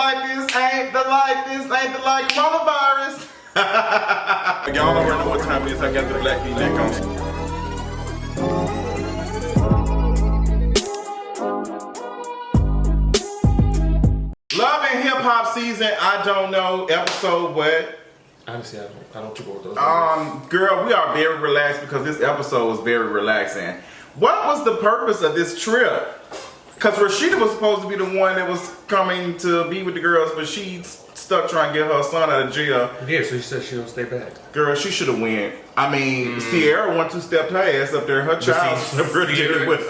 ain't the like coronavirus. Y'all already know what time it is. I got the black V-neck on. Love and Hip Hop season, I don't know, episode what? Honestly, I don't keep up with those. Girl, we are very relaxed because this episode was very relaxing. What was the purpose of this trip? Because Rashida was supposed to be the one that was coming to be with the girls, but she stuck trying to get her son out of jail. Yeah, so she said she don't stay back. Girl, she should have went. I mean, Sierra 1-2 stepped her ass up there. Her child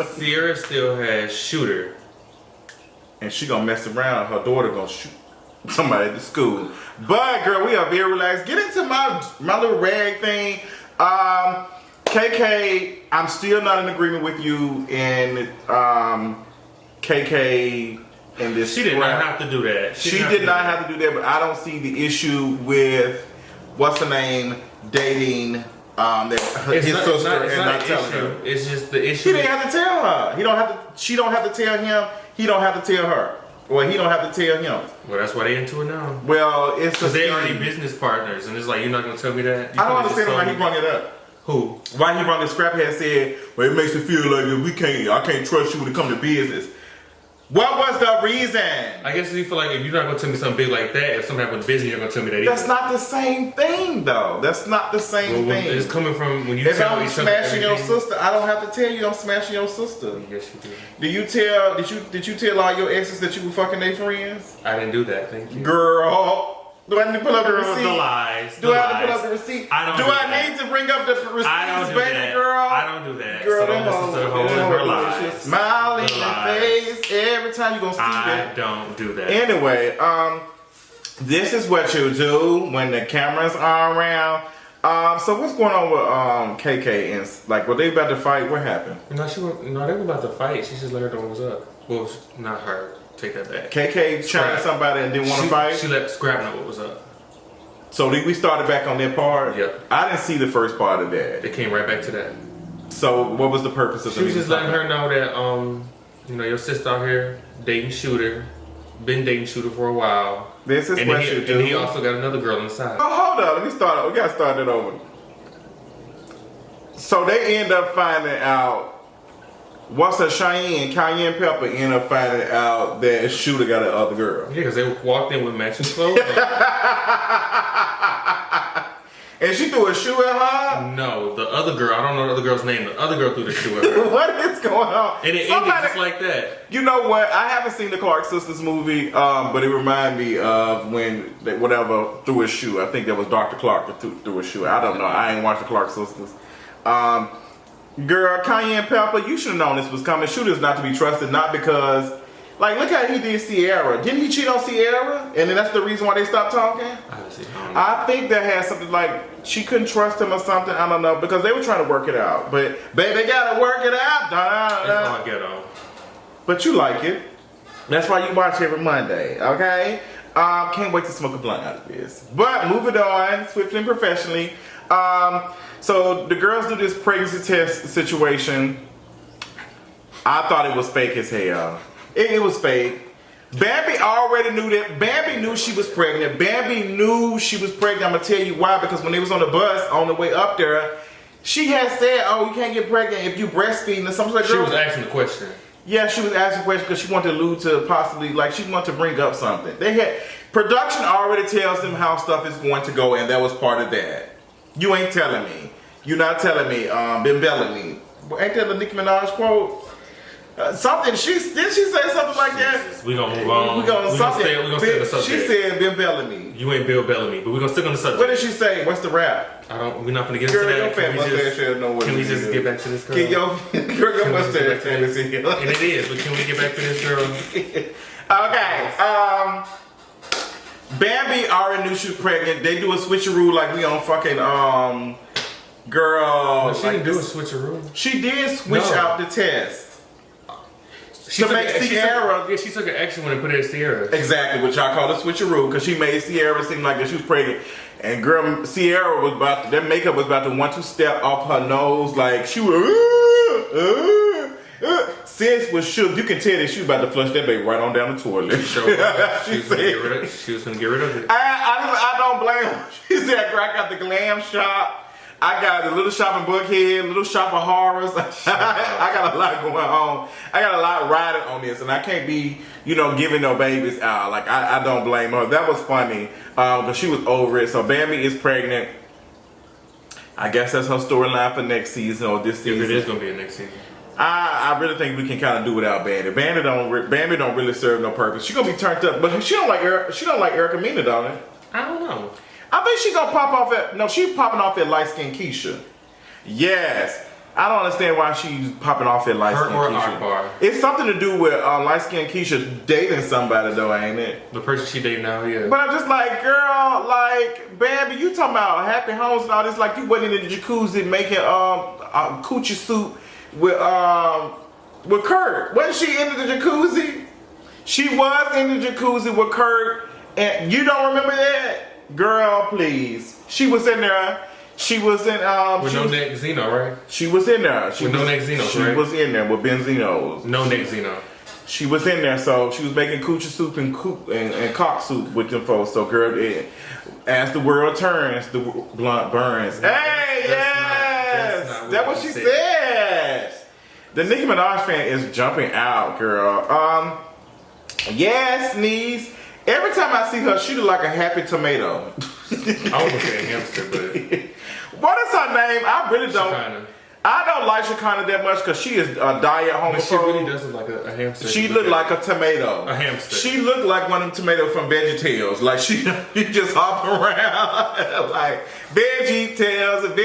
Sierra still has Shooter. And she gonna mess around. Her daughter gonna shoot somebody at the school. But girl, we are very relaxed. Get into my little rag thing. KK, I'm still not in agreement with you in KK and this. She did not have to do that. She did not have to do that, but I don't see the issue with what's her name dating his sister and not telling her. It's just the issue. He didn't have to tell her. He don't have to. She don't have to tell him. He don't have to tell her. Well, he don't have to tell him. Well, that's why they into it now. Well, it's because they already business partners, and it's like you're not gonna tell me that. I don't understand why he brought it up. Who? Why he brought this Scrappy had said, well, it makes me feel like I can't trust you when it comes to business. What was the reason? I guess you feel like if you're not gonna tell me something big like that, if something happens business, you're gonna tell me that. That's not the same thing, though. That's not the same thing. It's coming from when you if tell I'm smashing your sister, I don't have to tell you I'm smashing your sister. Yes, you do. Did you tell all your exes that you were fucking their friends? I didn't do that. Thank you, girl. Do I need to pull up the receipt? The lies. Do I have to pull up the receipt? I need to bring up the receipts, baby girl? I don't do that. Girl, so don't listen to the whole her lies. Smiling in your face every time you gonna see that. I don't do that. Anyway, this is what you do when the cameras are around. So what's going on with KK and like were they about to fight? What happened? No, they were about to fight. She just let her know what was up. Well, not her. Take that back. KK shot somebody and didn't want to fight? She let Scrap know what was up. So we started back on that part? Yep. I didn't see the first part of that. They came right back to that. So what was the purpose of She was just letting her know that, your sister out here dating Shooter. Been dating Shooter for a while. This is what you do. And he also got another girl inside. Oh, hold on. Let me start. We got to start it over. So they end up finding out. What's her Cheyenne Pepper end up finding out that Shooter got an other girl. Yeah, because they walked in with matching clothes. And she threw a shoe at her? No, the other girl, I don't know the other girl's name. The other girl threw the shoe at her. What is going on? And it ended just like that. You know what? I haven't seen the Clark Sisters movie, but it reminded me of when they, whatever threw a shoe. I think that was Dr. Clark that threw a shoe. I don't know. I ain't watched the Clark Sisters. Girl, Cayenne Pepper, you should have known this was coming. Shooter's not to be trusted, not because, like, look how he did Sierra. Didn't he cheat on Sierra? And then that's the reason why they stopped talking? I think that had something like, she couldn't trust him or something, I don't know, because they were trying to work it out. But, baby, gotta work it out. That's all I get on. But you like it. That's why you watch every Monday, okay? Can't wait to smoke a blunt out of this. But, moving on, swiftly and professionally. So the girls do this pregnancy test situation. I thought it was fake as hell. It was fake. Bambi already knew that. Bambi knew she was pregnant. Bambi knew she was pregnant. I'm going to tell you why. Because when they was on the bus on the way up there, she had said, oh, you can't get pregnant if you breastfeeding or something like that. She was asking the question. Yeah, she was asking the question because she wanted to allude to possibly, like, she wanted to bring up something. They had, production already tells them how stuff is going to go, and that was part of that. You ain't telling me. You're not telling me. Been belling me. Ain't that the Nicki Minaj quote? Something. Didn't she say something like that? We gonna move on. We gonna stay on the subject. She said Bill Bellamy. You ain't Bill Bellamy, but we gonna stick on the subject. What did she say? What's the rap? We're not gonna get into that. Can we just get back to this girl? Your mustache fantasy. And it is, but can we get back to this girl? Okay. Bambi already knew she was pregnant. They do a switcheroo like we on fucking girl. No, she didn't do a switcheroo. She did switch out the test. She took an action when they put it at Sierra. Exactly, what y'all call a switcheroo, because she made Sierra seem like that she was pregnant. And girl, Sierra was that makeup was about to 1-2 step off her nose, like she was. sis was shook. You can tell that she was about to flush that baby right on down the toilet. She was gonna get rid of it. I don't blame her. She said, "Girl, I got the glam shop. I got the little shop in Buckhead, little shop of horrors. I got a lot going on. I got a lot riding on this, and I can't be, giving no babies out. Like, I don't blame her. That was funny, but she was over it. So Bambi is pregnant. I guess that's her storyline for next season or this season. If it is gonna be a next season. I really think we can kind of do without Bambi. Bambi don't really serve no purpose. She gonna be turned up, but she don't like Erica Mena, don't it? I don't know. I think she gonna pop off at she's popping off at light skinned Keisha. Yes. I don't understand why she's popping off at light skinned Keisha. Akbar. It's something to do with light skinned Keisha dating somebody though, ain't it? The person she dating now, yeah. But I'm just like, girl, like, Bambi, you talking about happy homes and all this, like you went in the jacuzzi making coochie soup with Kurt. Wasn't she in the jacuzzi? She was in the jacuzzi with Kurt, and you don't remember that? Girl, please. She was in there. She was in with no neck Zeno, right? She was in there. With no neck Zeno, right? She was in there with Benzinos. No neck Zeno. She was in there, so she was making coochie soup and cock soup with them folks. So, girl, as the world turns, the blunt burns. Hey, yes, that's what she said. The Nicki Minaj fan is jumping out, girl. Yes, niece. Every time I see her, she look like a happy tomato. I was gonna say a hamster, but what is her name? I really don't. Shekinah. I don't like Shekinah that much because she is a diet homophobe. But she really does look like a hamster. She look like a tomato. A hamster. She looked like one of them tomatoes from VeggieTales. Like she just hop around like VeggieTales.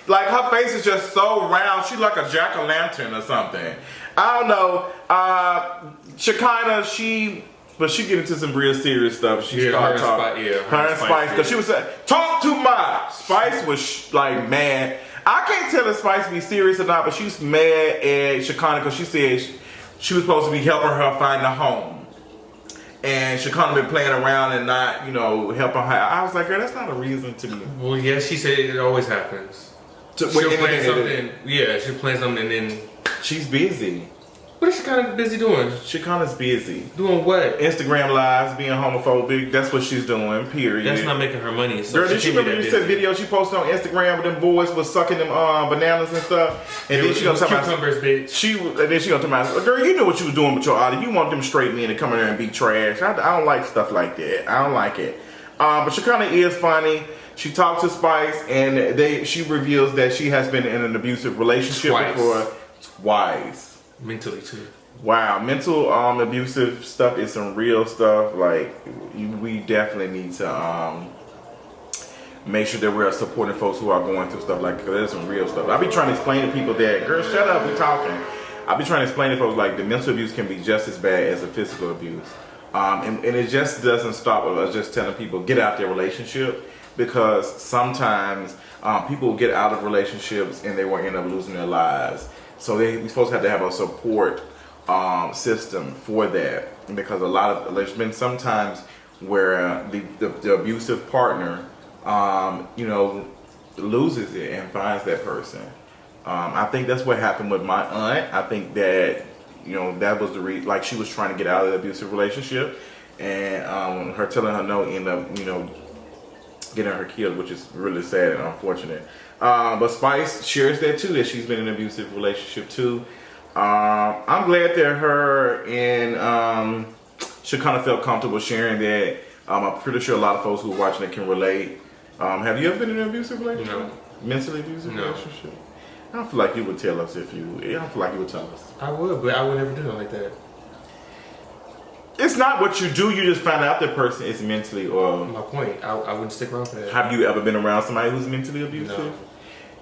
Like her face is just so round. She like a jack-o'-lantern or something. I don't know. Shekinah, but she get into some real serious stuff. She started talking. Her and Spice, because she was saying, talk too much. Spice was like mad. I can't tell if Spice be serious or not, but she was mad at Shekinah because she said she was supposed to be helping her find a home. And Shekinah been playing around and not, helping her. I was like, girl, that's not a reason to me. Well, yeah, she said it always happens. She'll play something. Yeah, she'll play something and then she's busy. What is Shekinah busy doing? Shekinah's busy. Doing what? Instagram lives, being homophobic. That's what she's doing, period. That's not making her money. So girl, did you remember you said video she posted on Instagram with them boys was sucking them bananas and stuff? And then she gonna talk about cucumbers, bitch. And then she gonna talk about, girl, you know what you was doing with your audience. You want them straight men to come in there and be trash. I don't like stuff like that. I don't like it. But Shekinah is funny. She talks to Spice and she reveals that she has been in an abusive relationship before. Twice. Mentally too. Wow, mental abusive stuff is some real stuff. Like we definitely need to make sure that we're supporting folks who are going through stuff like, because there's some real stuff. I be trying to explain to people that, girl, shut up, we talking. I be trying to explain to folks like the mental abuse can be just as bad as the physical abuse, and it just doesn't stop with us just telling people get out their relationship, because sometimes people get out of relationships and they will end up losing their lives. So we're supposed to have a support system for that, because there's been some times where the abusive partner, loses it and finds that person. I think that's what happened with my aunt. I think that that was the reason. Like she was trying to get out of the abusive relationship, and her telling her no ended up getting her killed, which is really sad and unfortunate. But Spice shares that too, that she's been in an abusive relationship too. I'm glad that her and Shekinah felt comfortable sharing that. I'm pretty sure a lot of folks who are watching it can relate. Have you ever been in an abusive relationship? No. Mentally abusive relationship? I don't feel like you would tell us I don't feel like you would tell us. I would, but I would never do it like that. It's not what you do, you just find out that person is mentally or... My point, I wouldn't stick around for that. Have you ever been around somebody who's mentally abusive? No.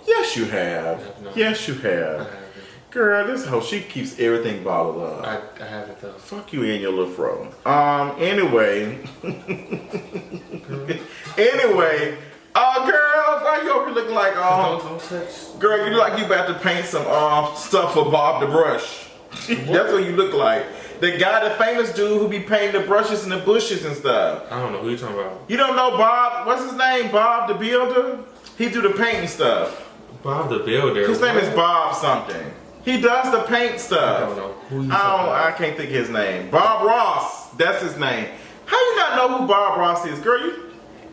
Yes, you have. No. Yes, you have. I haven't. Girl, this hoe, she keeps everything bottled up. I haven't though. Fuck you and your little fro. Anyway. Girl, why you over here looking like, don't touch. Girl, you look like you about to paint some stuff for Bob the Brush. That's what you look like. The guy, the famous dude who be painting the brushes and the bushes and stuff. I don't know who you talking about. You don't know Bob? What's his name? Bob the Builder? He do the painting stuff. Bob the Builder. His name is Bob something. He does the paint I stuff. don't know. Who you talking about? I can't think of his name. Bob Ross. That's his name. How you not know who Bob Ross is? Girl,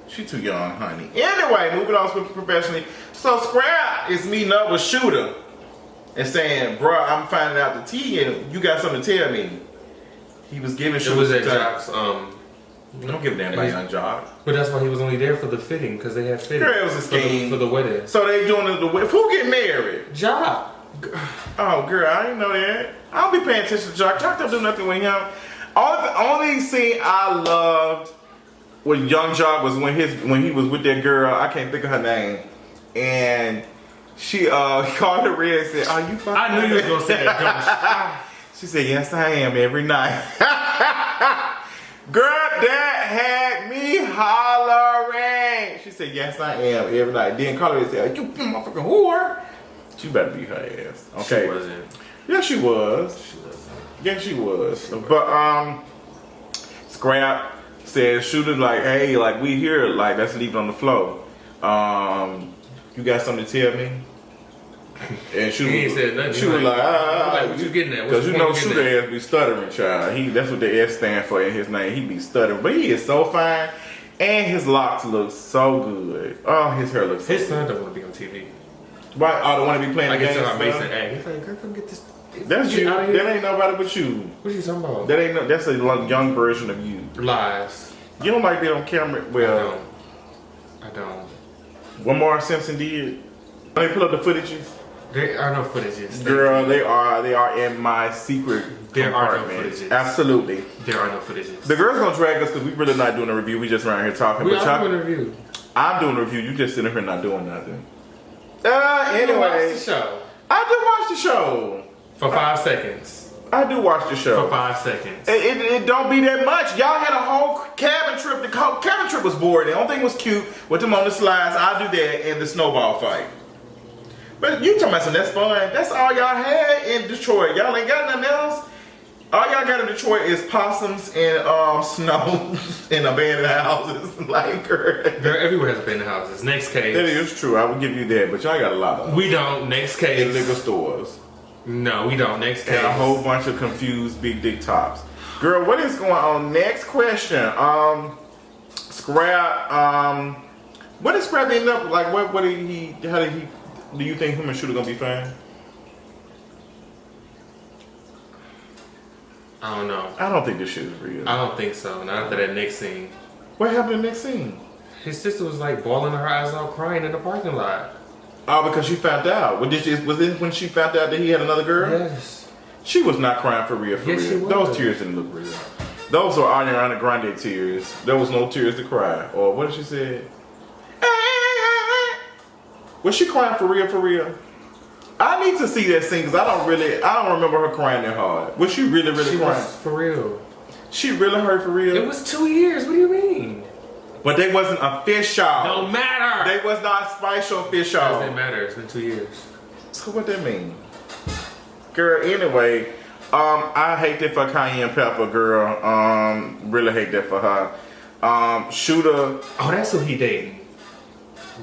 she too young, honey. Anyway, moving on professionally. So Scrap is meeting up with Shooter and saying, bruh, I'm finding out the tea and you got something to tell me. He was giving Shooter. It was at time. Jock's, Don't give a damn about young Jock. but that's why he was only there for the fitting, because they had fitting. Girl, it was a scheme. For the wedding. So they doing the who get married? Jock. Oh, girl, I didn't know that. I don't be paying attention to Jock. Jock don't do nothing with him. Only scene I loved with young Jock was when he was with that girl. I can't think of her name, and she called her red and said, "Are you fucking?" I knew you was gonna say that. She said, "Yes, I am every night." Girl, that had me hollering. She said, "Yes, I am every night." Then called her and said, "You motherfucking whore." She better be her ass. Okay. She wasn't. Yeah, she was. She wasn't. Yeah, she was. But Scrap said, Shooter, like, hey, like we here, like let's leave it on the floor. You got something to tell me? And Shooter, He ain't said nothing. She was like, what you getting at? Because you know Shooter ass be stuttering, child. That's what the S stand for in his name. He be stuttering, but he is so fine, and his locks look so good. Oh, his hair looks so His son good. don't want to be on TV. Right? Oh, don't want to be playing I the guess game. how Mason act. He's like, girl, come get this. That's you. Out of here. That ain't nobody but you. What are you talking about? That ain't no. That's a young version of you. Lies. You don't like that on camera. Well, I don't. what Mark Simpson did. Let me pull up the footages. There are no footages. Girl, they are in my secret There are no compartment. footages. Absolutely. There are no footages. The girls gonna drag us because we really not doing a review. We just around here talking. We but are y'all- doing a review. I'm doing a review. You just sitting here not doing nothing. You watch Anyway, the show I do watch the show. for 5 seconds. I do watch the show. For 5 seconds. It don't be that much. Y'all had a whole cabin trip. The cabin trip was boring. The only thing was cute with them on the slides. I'll do that and the snowball fight. But you talking about some that's fun. That's all y'all had in Detroit. Y'all ain't got nothing else. All y'all got in Detroit is possums and snow and abandoned houses. Like, girl. There everywhere has abandoned houses. Next case. That is true. I will give you that. But y'all got a lot of them. We don't. Next case. In liquor stores. No, we don't. Next case. And a whole bunch of confused big dick tops. Girl, what is going on? Next question. Scrap. What did Scrap end up like? What did he? How did he? Do you think him and Shooter gonna be fine? I don't know. I don't think this shit is real. I don't think so. Not after that next scene. What happened in the next scene? His sister was like bawling her eyes out, crying in the parking lot. Oh, because she found out. Was this when she found out that he had another girl? Yes. She was not crying for real. Yes, she was. Those tears didn't look real. Those were Ariana Grande tears. There was no tears to cry. Or what did she say? Was she crying for real? For real? I need to see that scene because I don't remember her crying that hard. Was she really She crying? was for real. She really hurt for real? It was 2 years. What do you mean? But they wasn't official. Don't matter. They was not special official. Doesn't matter. It's been 2 years. So what that mean? Girl, anyway, I hate that for Cayenne Pepper, girl. Really hate that for her. Shooter. Oh, that's who he dating.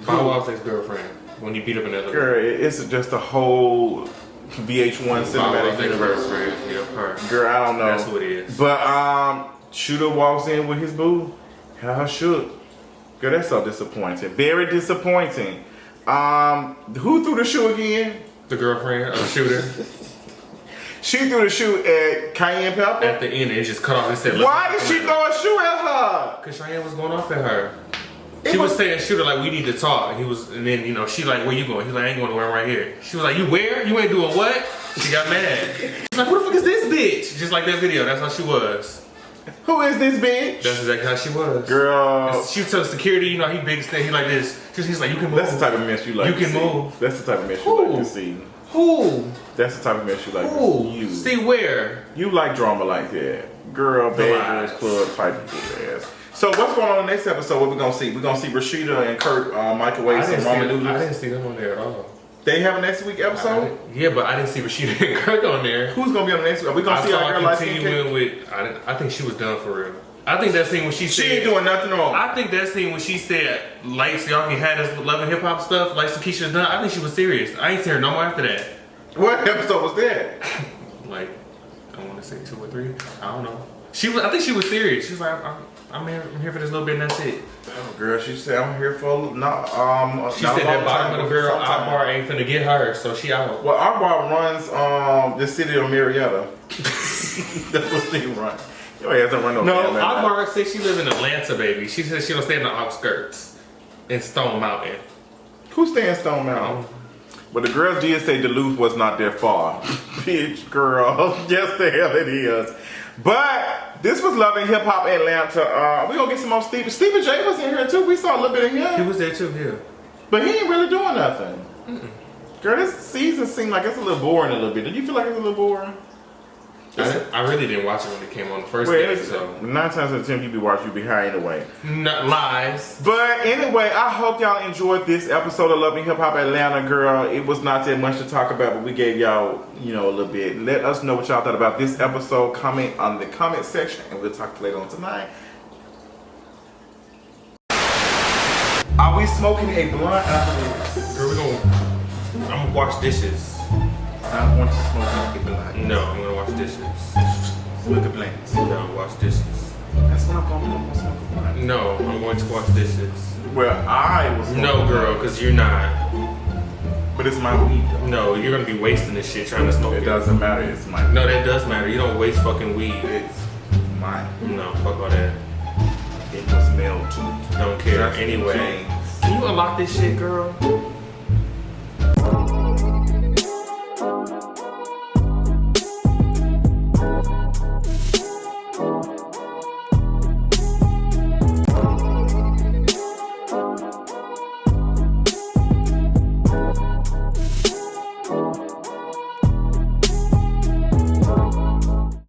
Bow Wow's ex-girlfriend. When he beat up another Girl, it's just a whole VH1 cinematic universe. Yeah, her. Girl, I don't know. That's who it is. But Shooter walks in with his boo. How shook. Girl, that's so disappointing. Very disappointing. Who threw the shoe again? The girlfriend of the shooter. She threw the shoe at Cayenne Pepper. At the end, it just cut off and said, Why did she throw a shoe at her? Because Cheyenne was going off at her. She was saying, shooter, like, we need to talk. And then, you know, she like, where you going? He's like, I ain't going nowhere, I'm right here. She was like, you where? You ain't doing what? She got mad. She's like, who the fuck is this bitch? Just like that video, that's how she was. Who is this bitch? That's exactly how she was. Girl. She took security, you know, he big thing, he like this. He's like, you can move. That's the type of mess you like You to can see. move. That's the type of mess you like to see. Who? That's the type of mess you like to Who? see. You. See where? You like drama like that. Girl, Bad Girls Club type of ass. So what's going on in the next episode? What we gonna see? We gonna see Rashida and Kurt microwave some ramen I noodles. didn't see them on there at all. They have a next week episode? Yeah, but I didn't see Rashida and Kirk on there. Who's gonna be on the next week? Are we gonna I see our saw girl like continuing with. I think she was done for real. I think that scene when she said She ain't doing nothing wrong. I think that scene when she said lights y'all can have this love and hip hop stuff. Lights and Keisha's done. I think she was serious. I ain't seen her no more after that. What episode was that? Like, I want to say 2 or 3. I don't know. I think she was serious. She was like, I'm here for this little bit and that's it. Oh, girl, she said I'm here for She said that bottom of the barrel Akbar ain't finna get her, so she out. Well, Akbar runs the city of Marietta. That's what they run. Your ass don't run No, Akbar said she live in Atlanta, baby. She said she don't stay in the outskirts in Stone Mountain. Who stay in Stone Mountain? But the girls did say Duluth was not that far. Bitch, girl. Yes, the hell it is. But this was Love and Hip Hop Atlanta. We gonna get some more Stevie. Stevie J was in here too. We saw a little bit of him. He was there too, yeah. But he ain't really doing nothing. Girl, this season seemed like it's a little boring a little bit. Did you feel like it's a little boring? I really didn't watch it when it came on the first day, so 9 times out of 10 people you watch, you be high anyway. Lies. But anyway, I hope y'all enjoyed this episode of Love and Hip Hop Atlanta, girl. It was not that much to talk about, but we gave y'all, a little bit. Let us know what y'all thought about this episode. Comment on the comment section, and we'll talk later on tonight. Are we smoking a blunt after this? Girl, I'm gonna wash dishes. I want to smoke a blunt. No, I'm gonna wash dishes. Smoke a blunt. No, wash dishes. That's what I'm going to do. I'm going to smoke a blunt. No, I'm going to wash dishes. Well, I was. No, girl, because you're not. But it's my weed, though. No, you're gonna be wasting this shit trying to smoke it. It doesn't matter. It's my. No, that does matter. You don't waste fucking weed. It's mine. No, fuck all that. It was smelled too. Don't care. Just Anyway, James. can you unlock this shit, girl?